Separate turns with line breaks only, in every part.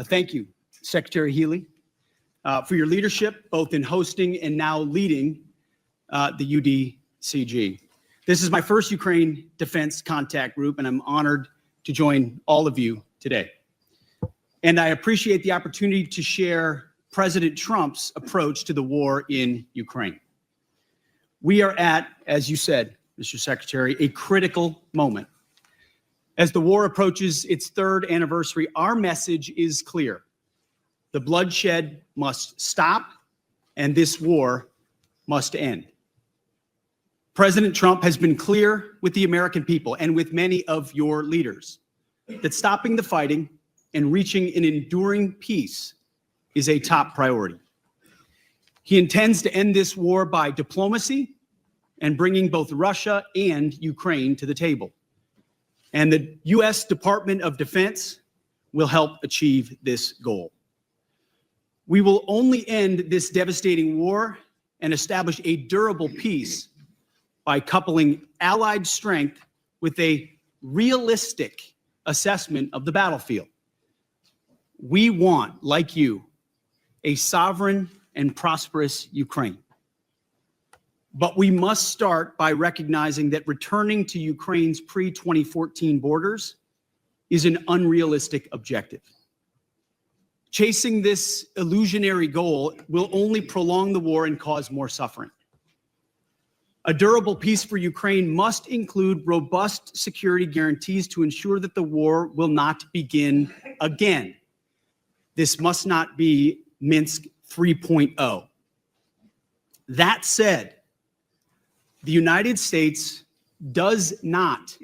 Thank you, Secretary Healy, for your leadership, both in hosting and now leading the UDCG. This is my first Ukraine Defense Contact Group, and I'm honored to join all of you today. And I appreciate the opportunity to share President Trump's approach to the war in Ukraine. We are at, as you said, Mr. Secretary, a critical moment. As the war approaches its third anniversary, our message is clear. The bloodshed must stop, and this war must end. President Trump has been clear with the American people and with many of your leaders that stopping the fighting and reaching an enduring peace is a top priority. He intends to end this war by diplomacy and bringing both Russia and Ukraine to the table. And the U.S. Department of Defense will help achieve this goal. We will only end this devastating war and establish a durable peace by coupling allied strength with a realistic assessment of the battlefield. We want, like you, a sovereign and prosperous Ukraine. But we must start by recognizing that returning to Ukraine's pre-2014 borders is an unrealistic objective. Chasing this illusionary goal will only prolong the war and cause more suffering. A durable peace for Ukraine must include robust security guarantees to ensure that the war will not begin again. This must not be Minsk 3.0. That said, the United States does not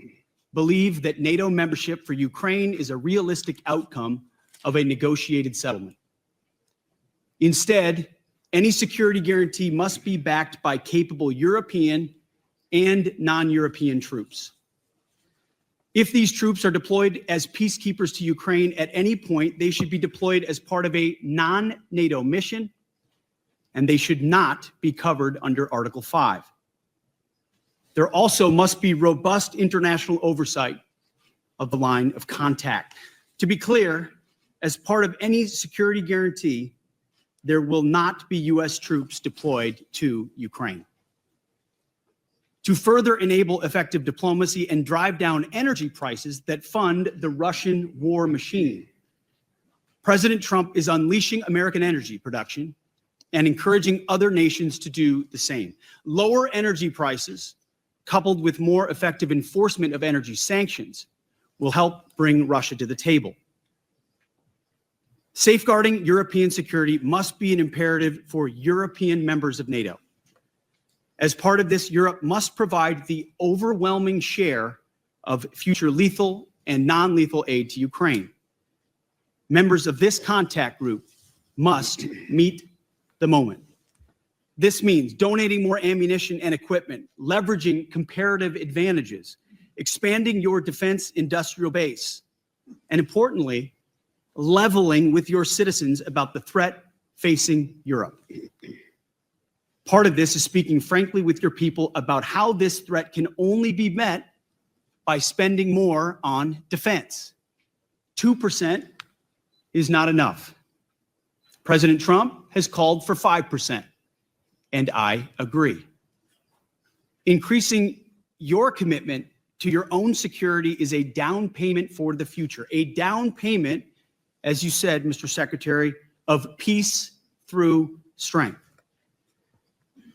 believe that NATO membership for Ukraine is a realistic outcome of a negotiated settlement. Instead, any security guarantee must be backed by capable European and non-European troops. If these troops are deployed as peacekeepers to Ukraine at any point, they should be deployed as part of a non-NATO mission, and they should not be covered under Article 5. There also must be robust international oversight of the line of contact. To be clear, as part of any security guarantee, there will not be U.S. troops deployed to Ukraine. To further enable effective diplomacy and drive down energy prices that fund the Russian war machine, President Trump is unleashing American energy production and encouraging other nations to do the same. Lower energy prices, coupled with more effective enforcement of energy sanctions, will help bring Russia to the table. Safeguarding European security must be an imperative for European members of NATO. As part of this, Europe must provide the overwhelming share of future lethal and non-lethal aid to Ukraine. Members of this contact group must meet the moment. This means donating more ammunition and equipment, leveraging comparative advantages, expanding your defense industrial base, and importantly, leveling with your citizens about the threat facing Europe. Part of this is speaking frankly with your people about how this threat can only be met by spending more on defense. 2% is not enough. President Trump has called for 5%, and I agree. Increasing your commitment to your own security is a down payment for the future, a down payment, as you said, Mr. Secretary, of peace through strength.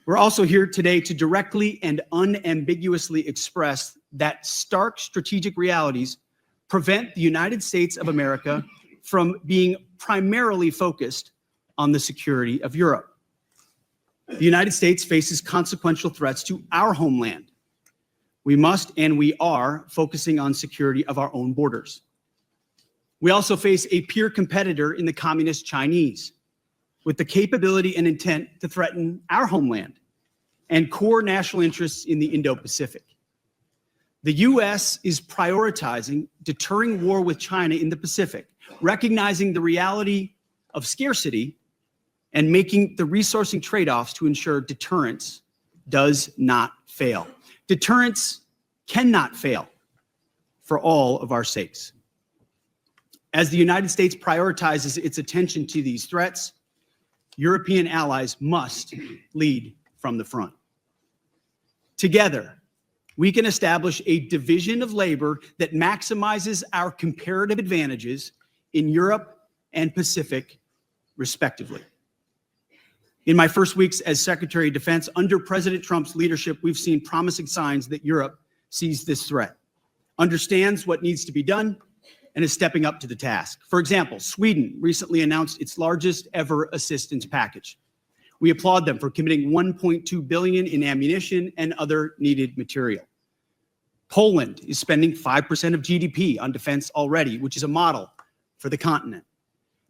We're also here today to directly and unambiguously express that stark strategic realities prevent the United States of America from being primarily focused on the security of Europe. The United States faces consequential threats to our homeland. We must and we are focusing on security of our own borders. We also face a peer competitor in the communist Chinese with the capability and intent to threaten our homeland and core national interests in the Indo-Pacific. The U.S. is prioritizing deterring war with China in the Pacific, recognizing the reality of scarcity and making the resourcing trade-offs to ensure deterrence does not fail. Deterrence cannot fail for all of our sakes. As the United States prioritizes its attention to these threats, European allies must lead from the front. Together, we can establish a division of labor that maximizes our comparative advantages in Europe and Pacific, respectively. In my first weeks as Secretary of Defense, under President Trump's leadership, we've seen promising signs that Europe sees this threat, understands what needs to be done, and is stepping up to the task. For example, Sweden recently announced its largest ever assistance package. We applaud them for committing $1.2 billion in ammunition and other needed material. Poland is spending 5% of GDP on defense already, which is a model for the continent.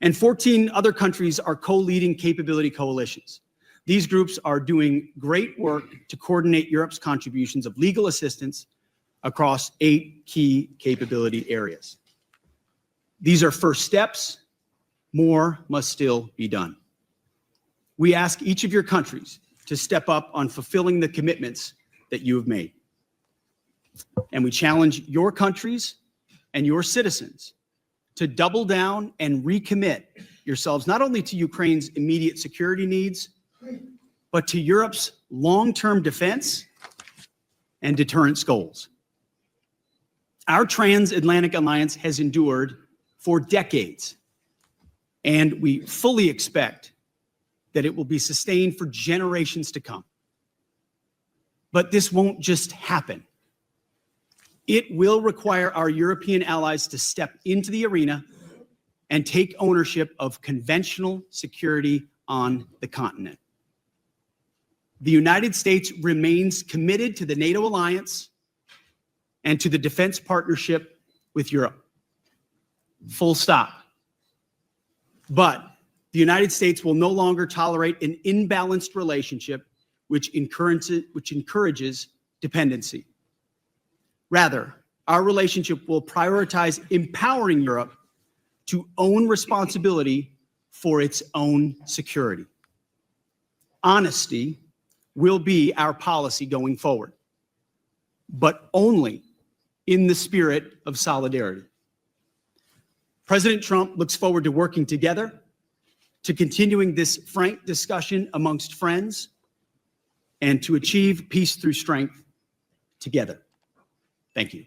And 14 other countries are co-leading capability coalitions. These groups are doing great work to coordinate Europe's contributions of legal assistance across 8 key capability areas. These are first steps. More must still be done. We ask each of your countries to step up on fulfilling the commitments that you have made. And we challenge your countries and your citizens to double down and recommit yourselves not only to Ukraine's immediate security needs, but to Europe's long-term defense and deterrence goals. Our transatlantic alliance has endured for decades, and we fully expect that it will be sustained for generations to come. But this won't just happen. It will require our European allies to step into the arena and take ownership of conventional security on the continent. The United States remains committed to the NATO alliance and to the defense partnership with Europe. Full stop. But the United States will no longer tolerate an imbalanced relationship which encourages dependency. Rather, our relationship will prioritize empowering Europe to own responsibility for its own security. Honesty will be our policy going forward, but only in the spirit of solidarity. President Trump looks forward to working together, to continuing this frank discussion amongst friends, and to achieve peace through strength together. Thank you.